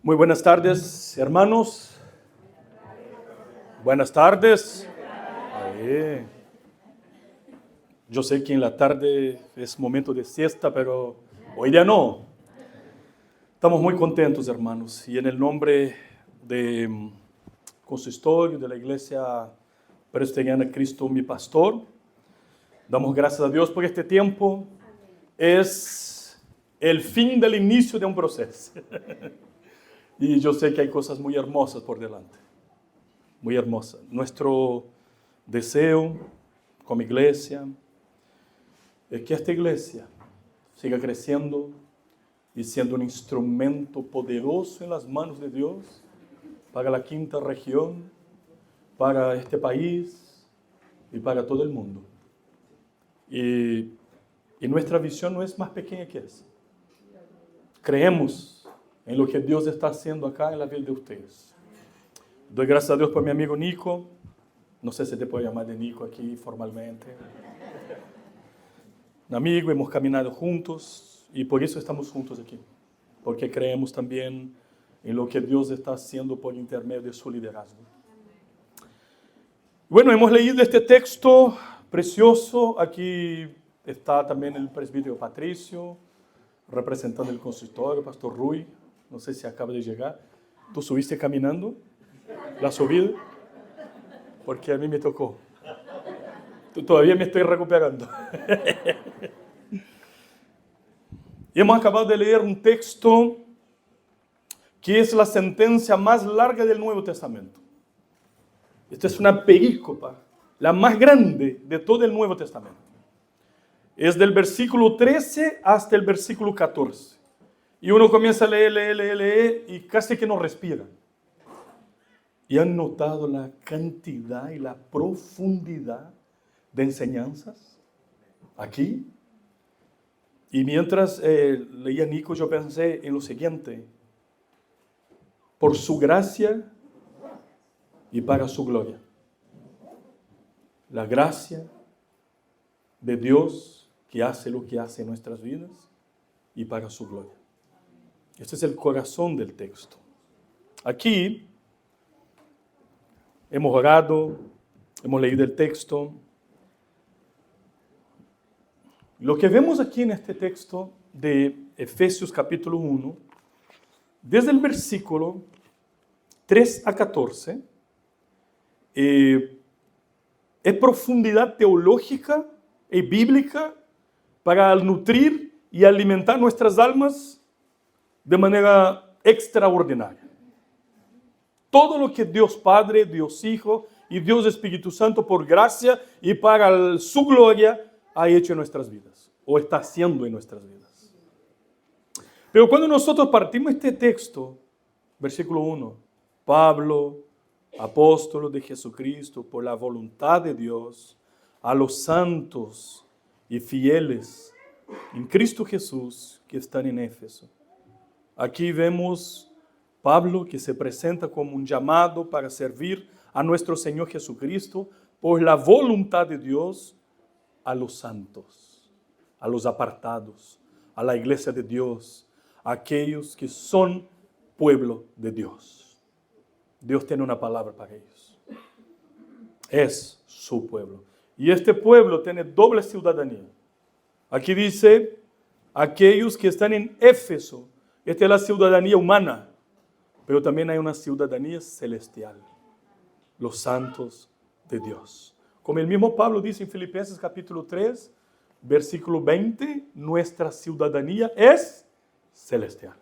Muy buenas tardes, hermanos. Buenas tardes. Ahí. Yo sé que en la tarde es momento de siesta, pero hoy día no. Estamos muy contentos, hermanos. Y en el nombre de consistorio de la Iglesia Presbiteriana Cristo, mi pastor, damos gracias a Dios por este tiempo. Es el fin del inicio de un proceso. Y yo sé que hay cosas muy hermosas por delante. Muy hermosas. Nuestro deseo como iglesia es que esta iglesia siga creciendo y siendo un instrumento poderoso en las manos de Dios para la quinta región, para este país y para todo el mundo. Y nuestra visión no es más pequeña que esa. Creemos en lo que Dios está haciendo acá en la vida de ustedes. Doy gracias a Dios por mi amigo Nico. No sé si te puedo llamar de Nico aquí formalmente. Un amigo, hemos caminado juntos y por eso estamos juntos aquí. Porque creemos también en lo que Dios está haciendo por intermedio de su liderazgo. Bueno, hemos leído este texto precioso. Aquí está también el presbítero Patricio, representando el consistorio, Pastor Rui. No sé si acaba de llegar. ¿Tú subiste caminando la subida? Porque a mí me tocó. Todavía me estoy recuperando. Y hemos acabado de leer un texto que es la sentencia más larga del Nuevo Testamento. Esta es una perícopa, la más grande de todo el Nuevo Testamento. Es del versículo 13 hasta el versículo 14. Y uno comienza a leer y casi que no respira. ¿Y han notado la cantidad y la profundidad de enseñanzas aquí? Y mientras leía Nico, yo pensé en lo siguiente: por su gracia y para su gloria. La gracia de Dios que hace lo que hace en nuestras vidas y para su gloria. Este es el corazón del texto. Aquí hemos orado, hemos leído el texto. Lo que vemos aquí en este texto de Efesios capítulo 1, desde el versículo 3 a 14, es profundidad teológica y bíblica para nutrir y alimentar nuestras almas de manera extraordinaria. Todo lo que Dios Padre, Dios Hijo y Dios Espíritu Santo, por gracia y para su gloria, ha hecho en nuestras vidas, o está haciendo en nuestras vidas. Pero cuando nosotros partimos este texto, versículo 1, Pablo, apóstol de Jesucristo, por la voluntad de Dios, a los santos y fieles en Cristo Jesús que están en Éfeso. Aquí vemos Pablo que se presenta como un llamado para servir a nuestro Señor Jesucristo por la voluntad de Dios a los santos, a los apartados, a la iglesia de Dios, a aquellos que son pueblo de Dios. Dios tiene una palabra para ellos. Es su pueblo. Y este pueblo tiene doble ciudadanía. Aquí dice, aquellos que están en Éfeso. Esta es la ciudadanía humana, pero también hay una ciudadanía celestial. Los santos de Dios. Como el mismo Pablo dice en Filipenses capítulo 3, versículo 20, nuestra ciudadanía es celestial.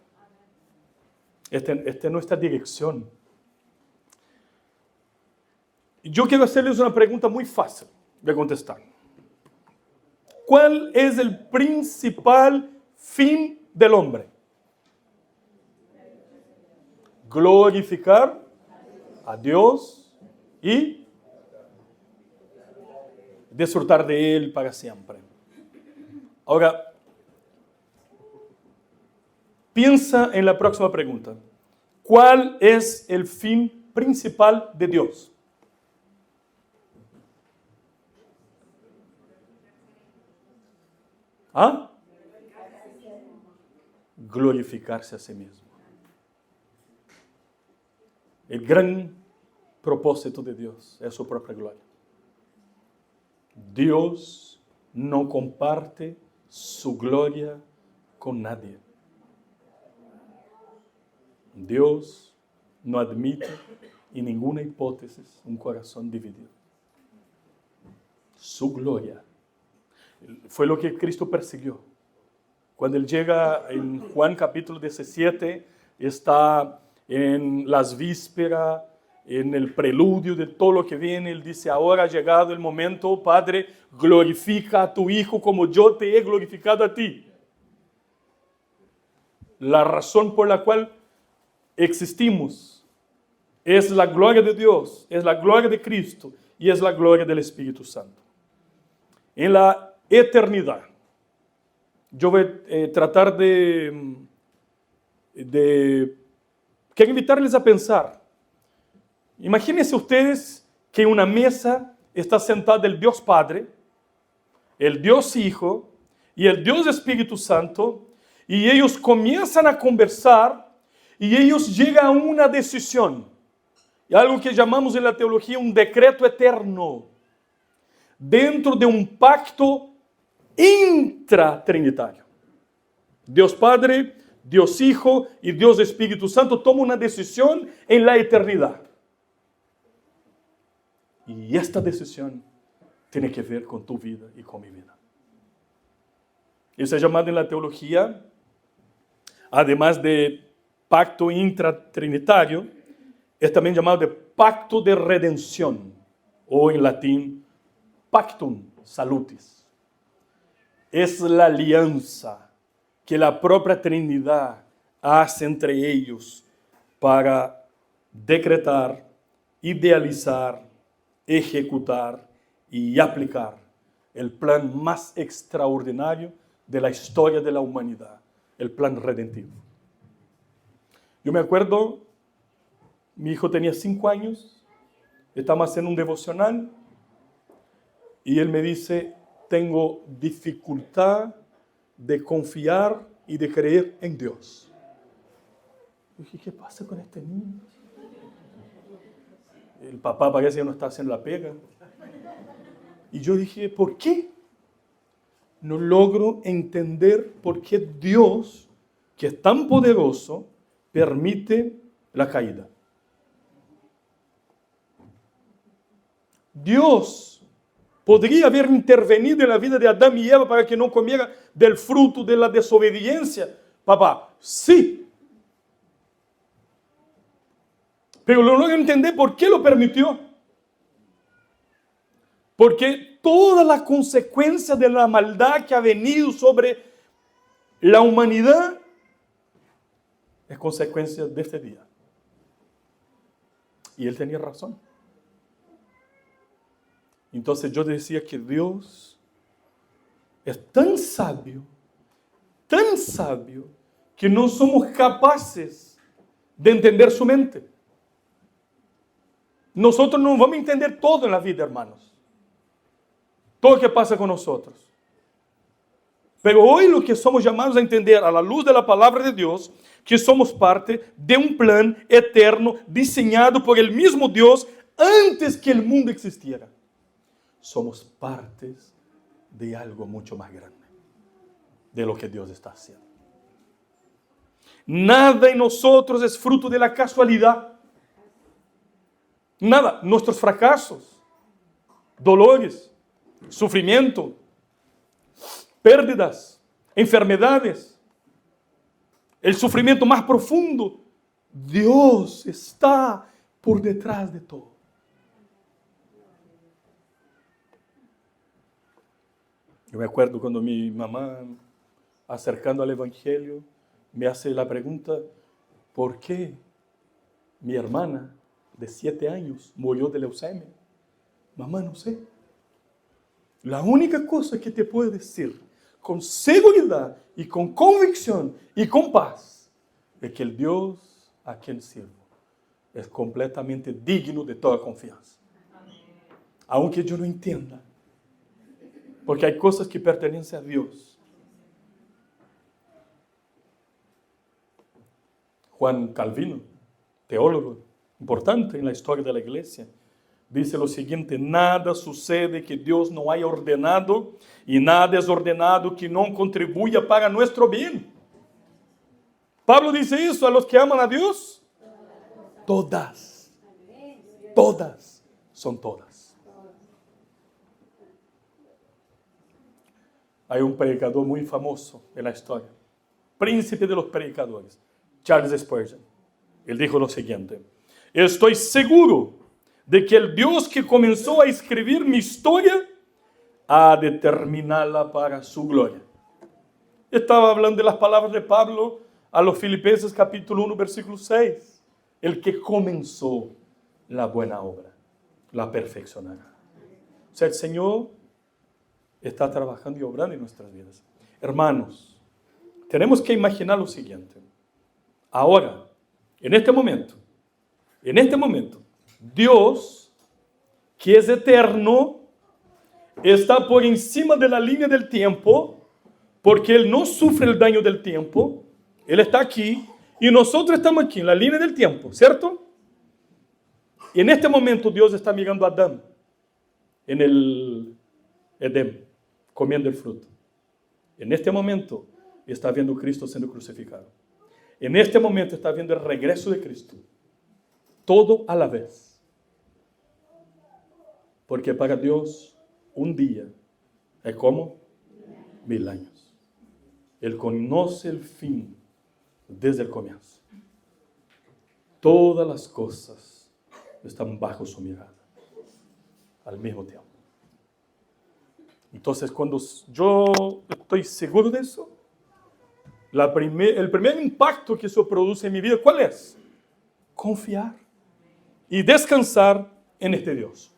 Esta es nuestra dirección. Yo quiero hacerles una pregunta muy fácil de contestar. ¿Cuál es el principal fin del hombre? Glorificar a Dios y disfrutar de Él para siempre. Ahora, piensa en la próxima pregunta. ¿Cuál es el fin principal de Dios? ¿Ah? Glorificarse a sí mismo. El gran propósito de Dios es su propia gloria. Dios no comparte su gloria con nadie. Dios no admite en ninguna hipótesis un corazón dividido. Su gloria fue lo que Cristo persiguió. Cuando Él llega en Juan capítulo 17, está en las vísperas, en el preludio de todo lo que viene. Él dice, ahora ha llegado el momento, Padre, glorifica a tu Hijo como yo te he glorificado a ti. La razón por la cual existimos es la gloria de Dios, es la gloria de Cristo y es la gloria del Espíritu Santo. En la eternidad, yo voy a tratar quiero invitarles a pensar. Imagínense ustedes que en una mesa está sentado el Dios Padre, el Dios Hijo y el Dios Espíritu Santo, y ellos comienzan a conversar y ellos llegan a una decisión, y algo que llamamos en la teología un decreto eterno, dentro de un pacto intratrinitario. Dios Padre, Dios Hijo y Dios Espíritu Santo toman una decisión en la eternidad. Y esta decisión tiene que ver con tu vida y con mi vida. Eso es llamado en la teología, además de pacto intratrinitario, es también llamado de pacto de redención, o en latín, pactum salutis. Es la alianza que la propia Trinidad hace entre ellos para decretar, idealizar, ejecutar y aplicar el plan más extraordinario de la historia de la humanidad, el plan redentivo. Yo me acuerdo, mi hijo tenía 5 años, estábamos haciendo un devocional y él me dice, tengo dificultad de confiar y de creer en Dios. Yo dije, ¿qué pasa con este niño? El papá parece que no está haciendo la pega. Y yo dije, ¿por qué? No logro entender por qué Dios, que es tan poderoso, permite la caída. Dios podría haber intervenido en la vida de Adán y Eva para que no comiera del fruto de la desobediencia. Papá, sí. Pero no logro entender por qué lo permitió. Porque toda la consecuencia de la maldad que ha venido sobre la humanidad es consecuencia de este día. Y él tenía razón. Entonces yo decía que Dios es tan sabio, que no somos capaces de entender su mente. Nosotros no vamos a entender todo en la vida, hermanos. Todo lo que pasa con nosotros. Pero hoy lo que somos llamados a entender a la luz de la palabra de Dios, que somos parte de un plan eterno diseñado por el mismo Dios antes que el mundo existiera. Somos partes de algo mucho más grande, de lo que Dios está haciendo. Nada en nosotros es fruto de la casualidad. Nada. Nuestros fracasos, dolores, sufrimiento, pérdidas, enfermedades, el sufrimiento más profundo, Dios está por detrás de todo. Yo me acuerdo cuando mi mamá, acercando al Evangelio, me hace la pregunta, ¿por qué mi hermana de 7 años murió de leucemia? Mamá, no sé. La única cosa que te puedo decir con seguridad y con convicción y con paz es que el Dios a quien sirvo es completamente digno de toda confianza. Aunque yo no entienda. Porque hay cosas que pertenecen a Dios. Juan Calvino, teólogo, importante en la historia de la iglesia. Dice lo siguiente: nada sucede que Dios no haya ordenado y nada es ordenado que no contribuya para nuestro bien. Pablo dice eso a los que aman a Dios. Todas. Todas. Son todas. Hay un predicador muy famoso en la historia, príncipe de los predicadores, Charles Spurgeon. Él dijo lo siguiente: estoy seguro de que el Dios que comenzó a escribir mi historia ha de terminarla para su gloria. Estaba hablando de las palabras de Pablo a los Filipenses capítulo 1, versículo 6. El que comenzó la buena obra, la perfeccionará. O sea, el Señor está trabajando y obrando en nuestras vidas. Hermanos, tenemos que imaginar lo siguiente. Ahora, en este momento, Dios, que es eterno, está por encima de la línea del tiempo, porque Él no sufre el daño del tiempo. Él está aquí y nosotros estamos aquí en la línea del tiempo, ¿cierto? Y en este momento Dios está mirando a Adán en el Edén, comiendo el fruto. En este momento está viendo a Cristo siendo crucificado. En este momento está viendo el regreso de Cristo. Todo a la vez. Porque para Dios un día es como 1000 años. Él conoce el fin desde el comienzo. Todas las cosas están bajo su mirada al mismo tiempo. Entonces, cuando yo estoy seguro de eso, el primer impacto que eso produce en mi vida, ¿cuál es? Confiar y descansar en este Dios.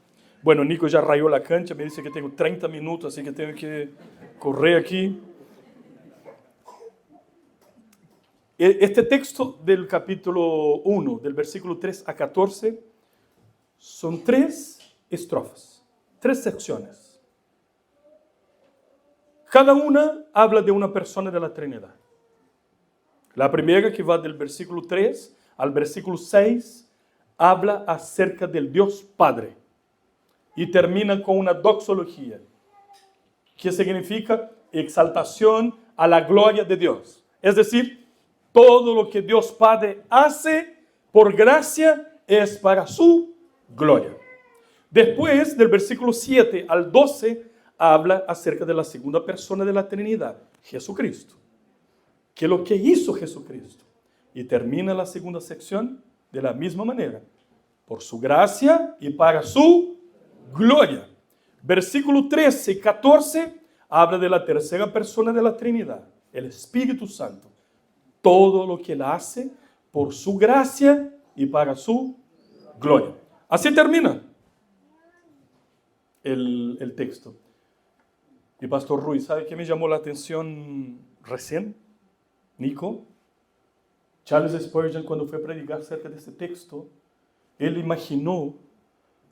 Bueno, Nico ya rayó la cancha, me dice que tengo 30 minutos, así que tengo que correr aquí. Este texto del capítulo 1, del versículo 3 a 14, son 3 estrofas, 3 secciones. Cada una habla de una persona de la Trinidad. La primera, que va del versículo 3 al versículo 6, habla acerca del Dios Padre y termina con una doxología, que significa exaltación a la gloria de Dios. Es decir, todo lo que Dios Padre hace por gracia es para su gloria. Después, del versículo 7 al 12, habla acerca de la segunda persona de la Trinidad, Jesucristo. ¿Qué es lo que hizo Jesucristo? Y termina la segunda sección de la misma manera: por su gracia y para su gloria. Versículo 13 y 14 habla de la tercera persona de la Trinidad, el Espíritu Santo. Todo lo que Él hace por su gracia y para su gloria. Así termina el texto. Y Pastor Ruiz, ¿sabe qué me llamó la atención recién? Nico, Charles Spurgeon, cuando fue a predicar acerca de este texto, él imaginó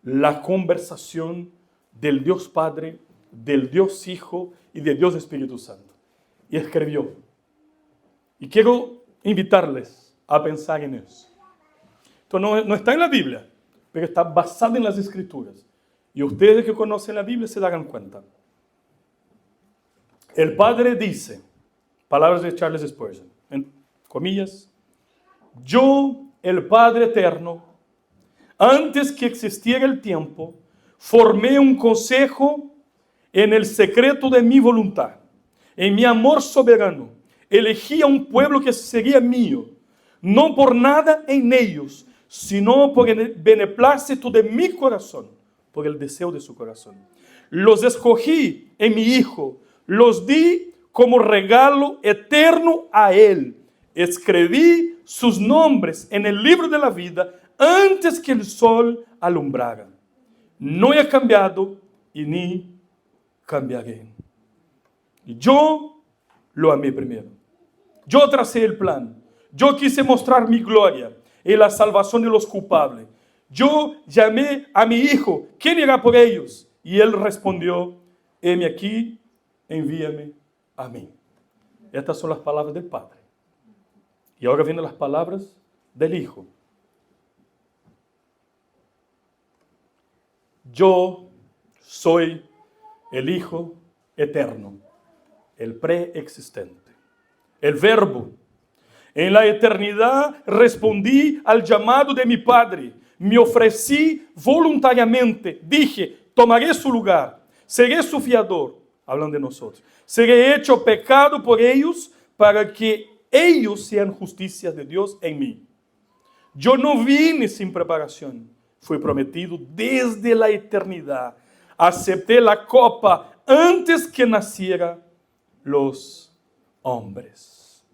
la conversación del Dios Padre, del Dios Hijo y del Dios Espíritu Santo. Y escribió. Y quiero invitarles a pensar en eso. Esto no está en la Biblia, pero está basado en las Escrituras. Y ustedes que conocen la Biblia se darán cuenta. El Padre dice, palabras de Charles Spurgeon, en comillas: yo, el Padre eterno, antes que existiera el tiempo, formé un consejo en el secreto de mi voluntad. En mi amor soberano, elegí a un pueblo que sería mío, no por nada en ellos, sino por el beneplácito de mi corazón, por el deseo de su corazón. Los escogí en mi Hijo, los di como regalo eterno a Él. Escribí sus nombres en el libro de la vida antes que el sol alumbrara. No he cambiado y ni cambiaré. Yo lo amé primero. Yo tracé el plan. Yo quise mostrar mi gloria y la salvación de los culpables. Yo llamé a mi Hijo. ¿Quién irá por ellos? Y Él respondió: heme aquí, envíame a mí. Estas son las palabras del Padre. Y ahora vienen las palabras del Hijo. Yo soy el Hijo eterno, el preexistente, el Verbo. En la eternidad respondí al llamado de mi Padre. Me ofrecí voluntariamente. Dije, tomaré su lugar. Seré su fiador. Hablando de nosotros. Seré hecho pecado por ellos para que ellos sean justicia de Dios en mí. Yo no vine sin preparación. Fui prometido desde la eternidad. Acepté la copa antes que nacieran los hombres.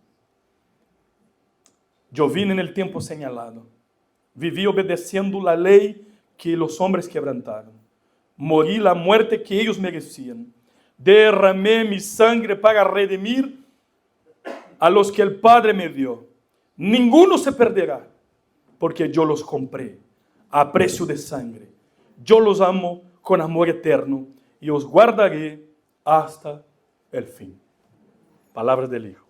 Yo vine en el tiempo señalado. Viví obedeciendo la ley que los hombres quebrantaron. Morí la muerte que ellos merecían. Derramé mi sangre para redimir a los que el Padre me dio. Ninguno se perderá, porque yo los compré a precio de sangre. Yo los amo con amor eterno y os guardaré hasta el fin. Palabras del Hijo.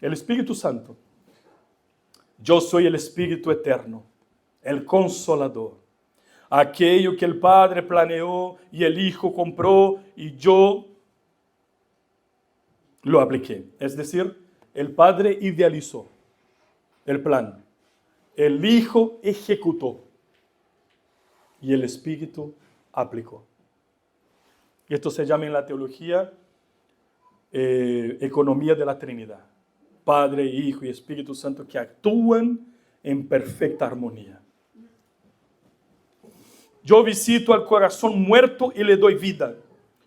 El Espíritu Santo. Yo soy el Espíritu eterno, el Consolador. Aquello que el Padre planeó y el Hijo compró y yo lo apliqué. Es decir, el Padre idealizó el plan. El Hijo ejecutó y el Espíritu aplicó. Esto se llama en la teología economía de la Trinidad. Padre, Hijo y Espíritu Santo que actúan en perfecta armonía. Yo visito al corazón muerto y le doy vida.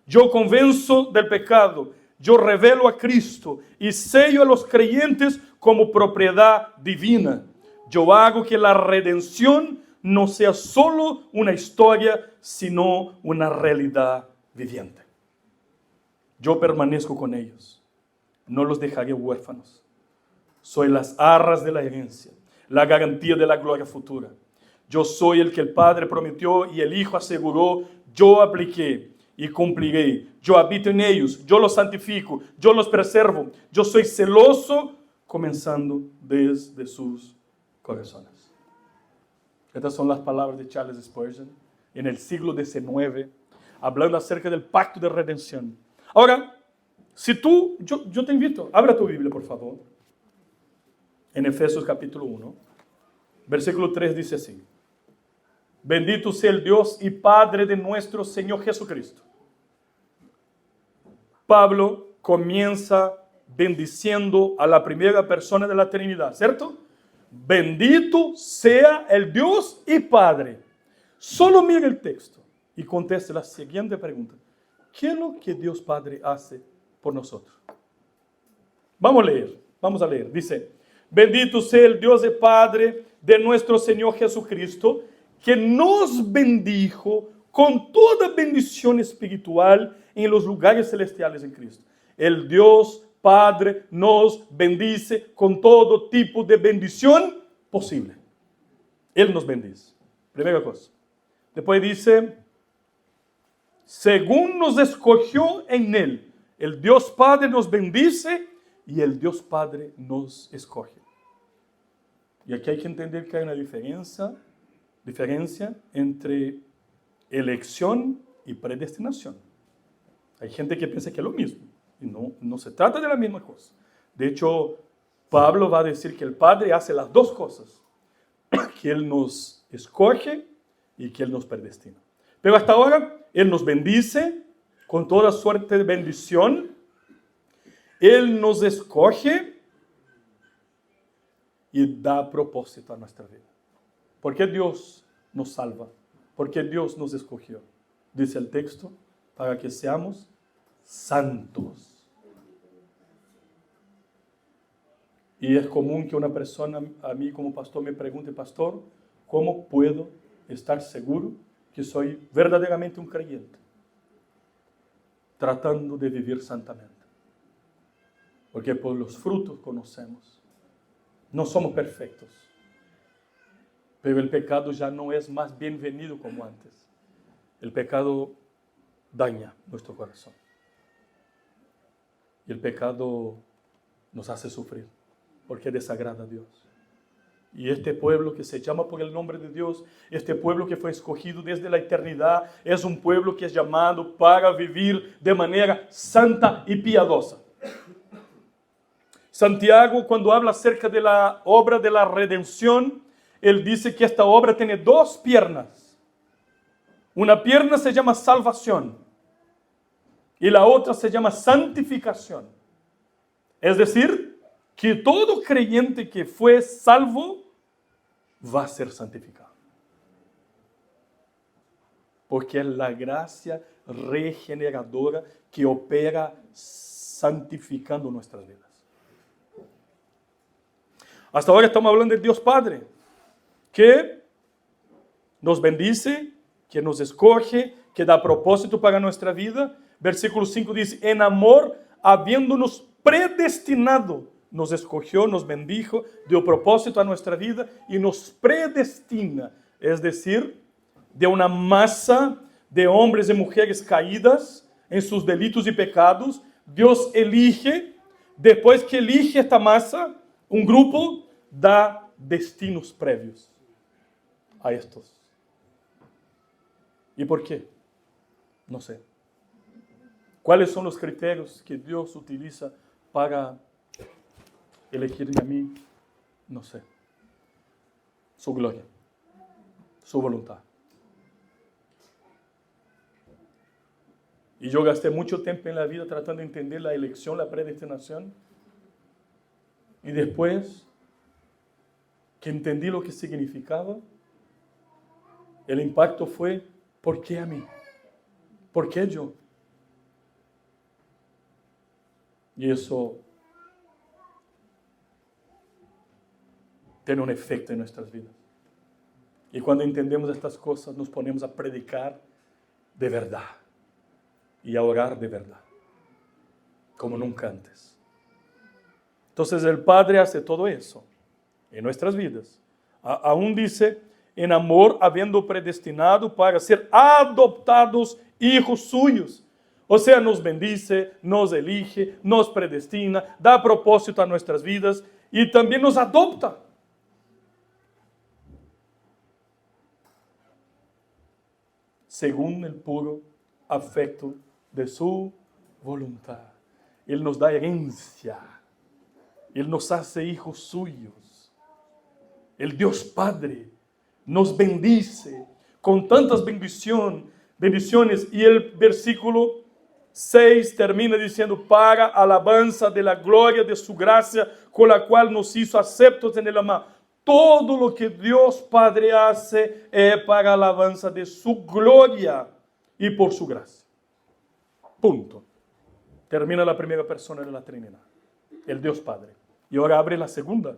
Yo convenzo del pecado. Yo revelo a Cristo y sello a los creyentes como propiedad divina. Yo hago que la redención no sea solo una historia, sino una realidad viviente. Yo permanezco con ellos. No los dejaré huérfanos. Soy las arras de la herencia, la garantía de la gloria futura. Yo soy el que el Padre prometió y el Hijo aseguró. Yo apliqué y cumpliré. Yo habito en ellos, yo los santifico, yo los preservo. Yo soy celoso, comenzando desde sus corazones. Estas son las palabras de Charles Spurgeon en el siglo XIX, hablando acerca del pacto de redención. Ahora, si tú, yo te invito, abra tu Biblia, por favor. En Efesios capítulo 1, versículo 3 dice así. Bendito sea el Dios y Padre de nuestro Señor Jesucristo. Pablo comienza bendiciendo a la primera persona de la Trinidad, ¿cierto? Bendito sea el Dios y Padre. Solo mira el texto y conteste la siguiente pregunta. ¿Qué es lo que Dios Padre hace por nosotros? Vamos a leer. Dice, bendito sea el Dios y Padre de nuestro Señor Jesucristo, que nos bendijo con toda bendición espiritual en los lugares celestiales en Cristo. El Dios Padre nos bendice con todo tipo de bendición posible. Él nos bendice. Primera cosa. Después dice, según nos escogió en Él, el Dios Padre nos bendice y el Dios Padre nos escoge. Y aquí hay que entender que hay una diferencia entre elección y predestinación. Hay gente que piensa que es lo mismo y no se trata de la misma cosa. De hecho, Pablo va a decir que el Padre hace las dos cosas, que Él nos escoge y que Él nos predestina. Pero hasta ahora, Él nos bendice con toda suerte de bendición, Él nos escoge y da propósito a nuestra vida. ¿Por qué Dios nos salva? ¿Por qué Dios nos escogió? Dice el texto, para que seamos santos. Y es común que una persona a mí como pastor me pregunte, pastor, ¿cómo puedo estar seguro que soy verdaderamente un creyente? Tratando de vivir santamente. Porque por los frutos conocemos. No somos perfectos. Pero el pecado ya no es más bienvenido como antes. El pecado daña nuestro corazón. Y el pecado nos hace sufrir, porque desagrada a Dios. Y este pueblo que se llama por el nombre de Dios, este pueblo que fue escogido desde la eternidad, es un pueblo que es llamado para vivir de manera santa y piadosa. Santiago, cuando habla acerca de la obra de la redención, él dice que esta obra tiene dos piernas. Una pierna se llama salvación y la otra se llama santificación. Es decir, que todo creyente que fue salvo va a ser santificado. Porque es la gracia regeneradora que opera santificando nuestras vidas. Hasta ahora estamos hablando de Dios Padre, que nos bendice, que nos escoge, que da propósito para nuestra vida. Versículo 5 dice, en amor, habiéndonos predestinado, nos escogió, nos bendijo, dio propósito a nuestra vida y nos predestina. Es decir, de una masa de hombres y mujeres caídas en sus delitos y pecados, Dios elige, después que elige esta masa, un grupo da destinos previos a estos. ¿Y por qué? No sé. ¿Cuáles son los criterios que Dios utiliza para elegirme a mí? No sé. Su gloria, su voluntad. Y yo gasté mucho tiempo en la vida tratando de entender la elección, la predestinación. Y después que entendí lo que significaba, el impacto fue, ¿por qué a mí? ¿Por qué yo? Y eso tiene un efecto en nuestras vidas. Y cuando entendemos estas cosas, nos ponemos a predicar de verdad y a orar de verdad, como nunca antes. Entonces el Padre hace todo eso en nuestras vidas. Aún dice, en amor, habiendo predestinado para ser adoptados hijos suyos. O sea, nos bendice, nos elige, nos predestina, da propósito a nuestras vidas y también nos adopta. Según el puro afecto de su voluntad. Él nos da herencia. Él nos hace hijos suyos. El Dios Padre nos bendice con tantas bendiciones. Y el versículo 6 termina diciendo, para alabanza de la gloria de su gracia, con la cual nos hizo aceptos en el amado. Todo lo que Dios Padre hace es para alabanza de su gloria y por su gracia. Punto. Termina la primera persona de la Trinidad, el Dios Padre. Y ahora abre la segunda.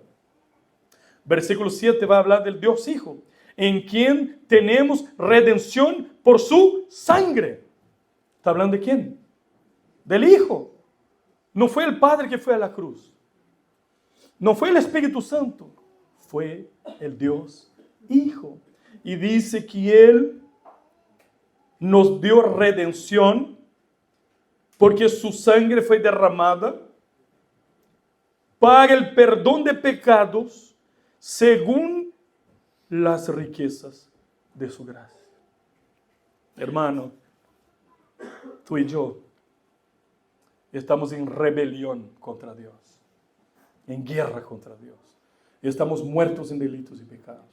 Versículo 7 va a hablar del Dios Hijo, en quien tenemos redención por su sangre. ¿Está hablando de quién? Del Hijo. No fue el Padre que fue a la cruz. No fue el Espíritu Santo. Fue el Dios Hijo. Y dice que Él nos dio redención porque su sangre fue derramada para el perdón de pecados según las riquezas de su gracia. Hermano, tú y yo estamos en rebelión contra Dios, en guerra contra Dios. Estamos muertos en delitos y pecados.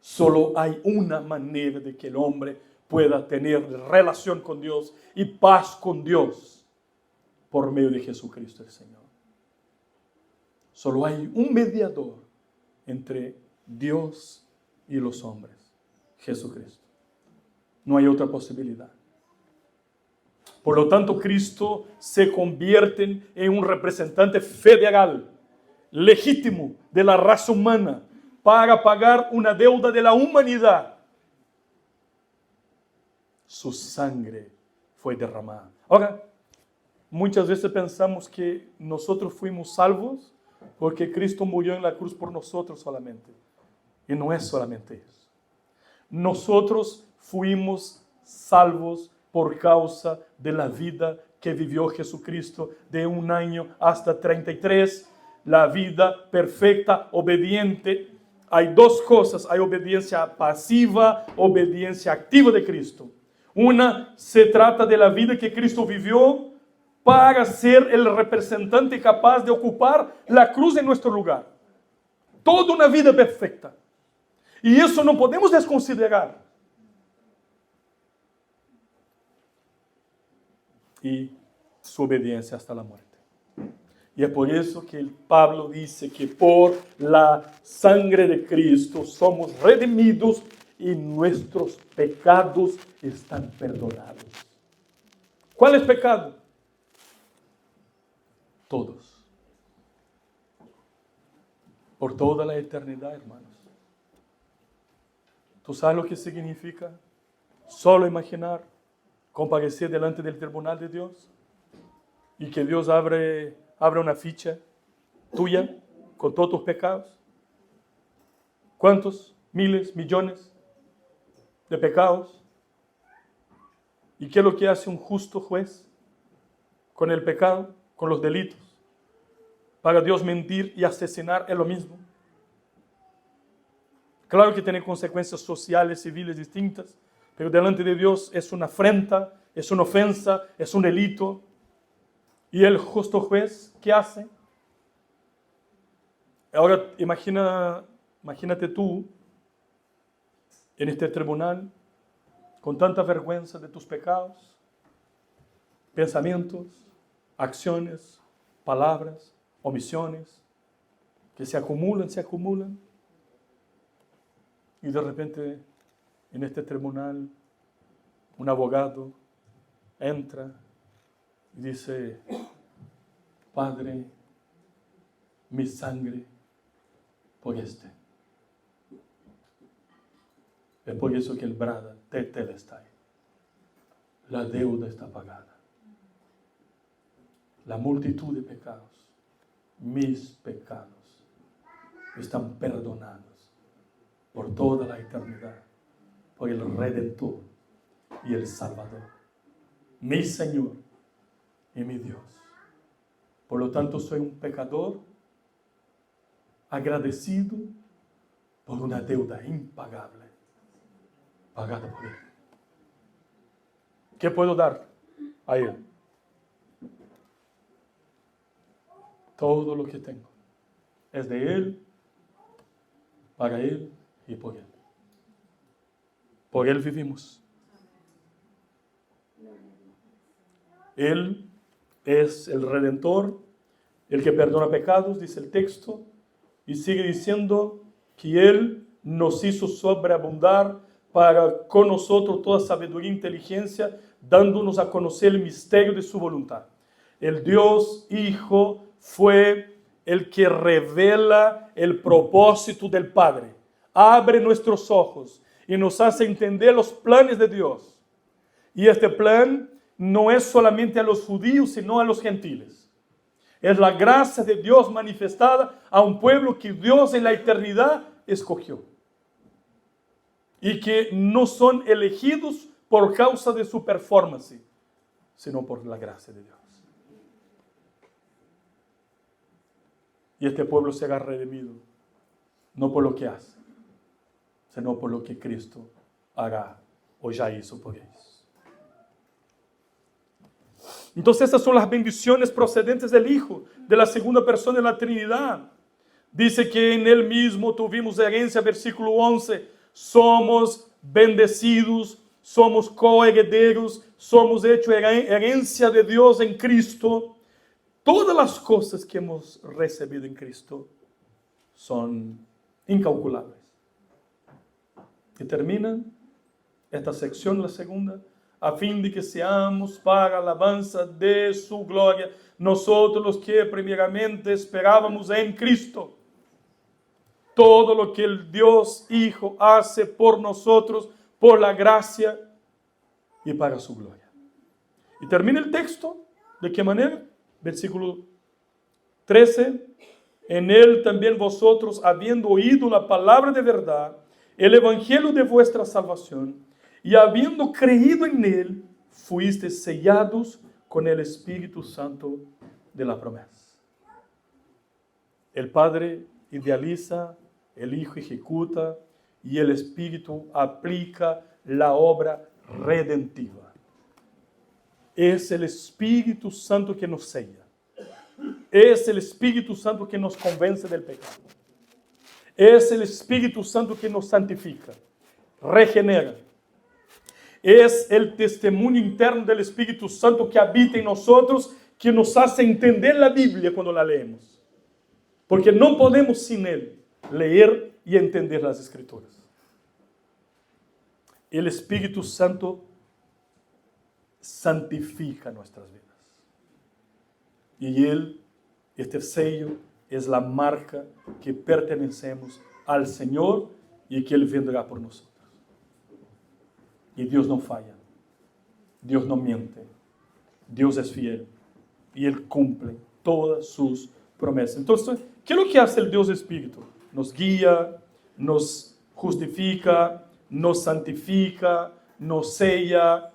Solo hay una manera de que el hombre pueda tener relación con Dios y paz con Dios por medio de Jesucristo el Señor. Solo hay un mediador entre Dios y los hombres, Jesucristo. No hay otra posibilidad. Por lo tanto, Cristo se convierte en un representante federal, legítimo de la raza humana, para pagar una deuda de la humanidad. Su sangre fue derramada. Ahora, muchas veces pensamos que nosotros fuimos salvos porque Cristo murió en la cruz por nosotros solamente. Y no es solamente eso. Nosotros fuimos salvos por causa de la vida que vivió Jesucristo de 1 año hasta 33, la vida perfecta, obediente. Hay dos cosas, hay obediencia pasiva, obediencia activa de Cristo. Una se trata de la vida que Cristo vivió para ser el representante capaz de ocupar la cruz en nuestro lugar. Toda una vida perfecta. Y eso no podemos desconsiderar. Y su obediencia hasta la muerte. Y es por eso que Pablo dice que por la sangre de Cristo somos redimidos y nuestros pecados están perdonados. ¿Cuál es pecado? Todos. Por toda la eternidad, hermanos. ¿Tú sabes lo que significa? Solo imaginar comparecer delante del tribunal de Dios y que Dios abre una ficha tuya con todos tus pecados. ¿Cuántos? Miles, millones de pecados. ¿Y qué es lo que hace un justo juez con el pecado, con los delitos? Para Dios mentir y asesinar es lo mismo. Claro que tiene consecuencias sociales, civiles distintas, pero delante de Dios es una afrenta, es una ofensa, es un delito. ¿Y el justo juez qué hace? Ahora imagínate tú en este tribunal con tanta vergüenza de tus pecados, pensamientos, acciones, palabras, omisiones, que se acumulan. Y de repente en este tribunal un abogado entra y dice: Padre, mi sangre por este. Es por eso que el brada tetelestai. La deuda está pagada. La multitud de pecados, mis pecados, están perdonados por toda la eternidad, por el Redentor y el Salvador, mi Señor y mi Dios. Por lo tanto, soy un pecador agradecido por una deuda impagable, pagada por Él. ¿Qué puedo dar a Él? Todo lo que tengo es de Él, para Él y por Él. Por Él vivimos. Él es el Redentor, el que perdona pecados, dice el texto, y sigue diciendo que Él nos hizo sobreabundar para con nosotros toda sabiduría e inteligencia, dándonos a conocer el misterio de su voluntad. El Dios Hijo fue el que revela el propósito del Padre. Abre nuestros ojos y nos hace entender los planes de Dios. Y este plan no es solamente a los judíos, sino a los gentiles. Es la gracia de Dios manifestada a un pueblo que Dios en la eternidad escogió. Y que no son elegidos por causa de su performance, sino por la gracia de Dios. Y este pueblo será redimido, no por lo que hace, sino por lo que Cristo hará o ya hizo por ellos. Entonces estas son las bendiciones procedentes del Hijo, de la segunda persona de la Trinidad. Dice que en Él mismo tuvimos herencia, versículo 11, somos bendecidos, somos coherederos, somos hechos herencia de Dios en Cristo. Todas las cosas que hemos recibido en Cristo son incalculables. Y termina esta sección, la segunda, a fin de que seamos para alabanza de su gloria, nosotros los que primeramente esperábamos en Cristo. Todo lo que el Dios Hijo hace por nosotros, por la gracia y para su gloria. Y termina el texto, ¿de qué manera? Versículo 13, en Él también vosotros, habiendo oído la palabra de verdad, el evangelio de vuestra salvación, y habiendo creído en Él, fuisteis sellados con el Espíritu Santo de la promesa. El Padre idealiza, el Hijo ejecuta y el Espíritu aplica la obra redentiva. Es el Espíritu Santo que nos sella. Es el Espíritu Santo que nos convence del pecado. Es el Espíritu Santo que nos santifica, regenera. Es el testimonio interno del Espíritu Santo que habita en nosotros, que nos hace entender la Biblia cuando la leemos. Porque no podemos sin Él leer y entender las Escrituras. El Espíritu Santo santifica nuestras vidas. Y Él, este sello, es la marca que pertenecemos al Señor y que Él vendrá por nosotros. Y Dios no falla, Dios no miente, Dios es fiel y Él cumple todas sus promesas. Entonces, ¿qué es lo que hace el Dios Espíritu? Nos guía, nos justifica, nos santifica, nos sella.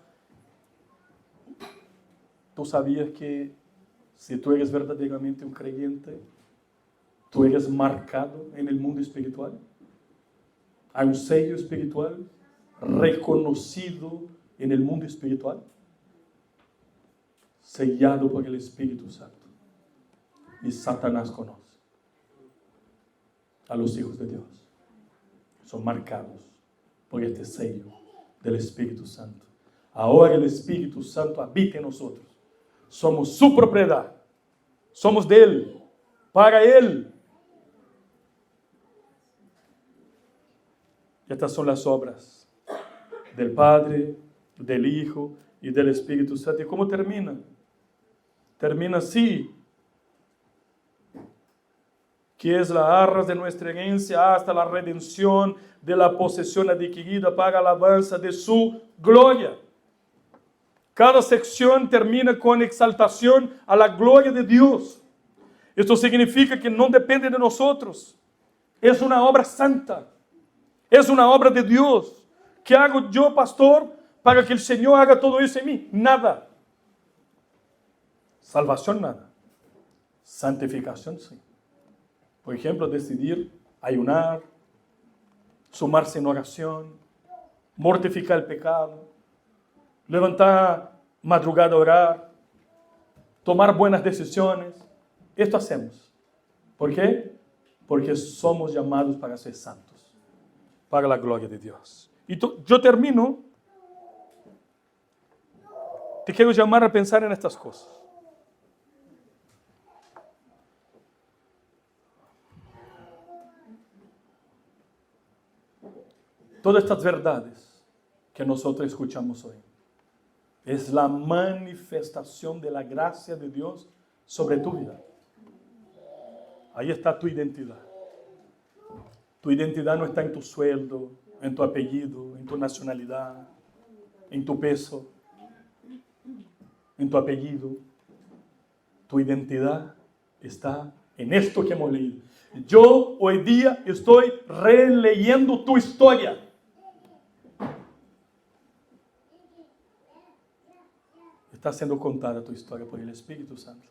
¿Tú sabías que si tú eres verdaderamente un creyente, tú eres marcado en el mundo espiritual? Hay un sello espiritual reconocido en el mundo espiritual, sellado por el Espíritu Santo. Y Satanás conoce a los hijos de Dios. Son marcados por este sello del Espíritu Santo. Ahora el Espíritu Santo habita en nosotros. Somos su propiedad. Somos de Él, para Él. Y estas son las obras del Padre, del Hijo y del Espíritu Santo. ¿Y cómo termina? Termina así, que es la arras de nuestra herencia hasta la redención de la posesión adquirida para alabanza de su gloria. Cada sección termina con exaltación a la gloria de Dios. Esto significa que no depende de nosotros. Es una obra santa. Es una obra de Dios. ¿Qué hago yo, pastor, para que el Señor haga todo eso en mí? Nada. Salvación, nada. Santificación, sí. Por ejemplo, decidir ayunar, sumarse en oración, mortificar el pecado, levantar madrugada a orar, tomar buenas decisiones. Esto hacemos. ¿Por qué? Porque somos llamados para ser santos, para la gloria de Dios. Y yo termino. Te quiero llamar a pensar en estas cosas. Todas estas verdades que nosotros escuchamos hoy es la manifestación de la gracia de Dios sobre tu vida. Ahí está tu identidad. Tu identidad no está en tu sueldo, en tu apellido, en tu nacionalidad, en tu peso, en tu apellido. Tu identidad está en esto que hemos leído. Yo hoy día estoy releyendo tu historia. Está siendo contada tu historia por el Espíritu Santo.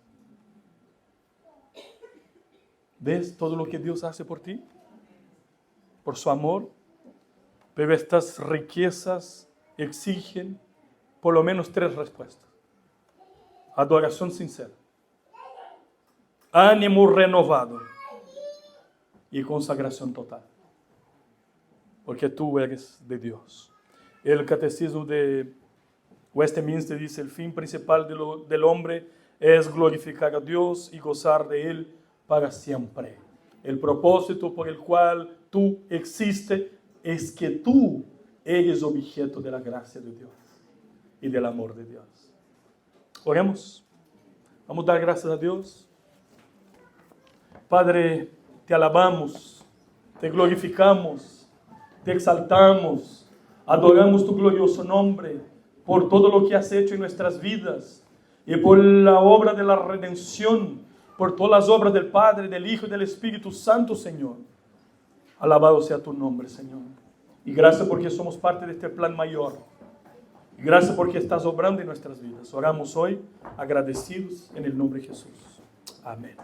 ¿Ves todo lo que Dios hace por ti? Por su amor. Pero estas riquezas exigen por lo menos 3 respuestas. Adoración sincera, ánimo renovado y consagración total. Porque tú eres de Dios. El catecismo de Westminster dice: el fin principal del hombre es glorificar a Dios y gozar de Él para siempre. El propósito por el cual tú existes es que tú eres objeto de la gracia de Dios y del amor de Dios. Oremos. Vamos a dar gracias a Dios. Padre, te alabamos, te glorificamos, te exaltamos, adoramos tu glorioso nombre por todo lo que has hecho en nuestras vidas y por la obra de la redención, por todas las obras del Padre, del Hijo y del Espíritu Santo, Señor. Alabado sea tu nombre, Señor. Y gracias porque somos parte de este plan mayor. Y gracias porque estás obrando en nuestras vidas. Oramos hoy agradecidos en el nombre de Jesús. Amén.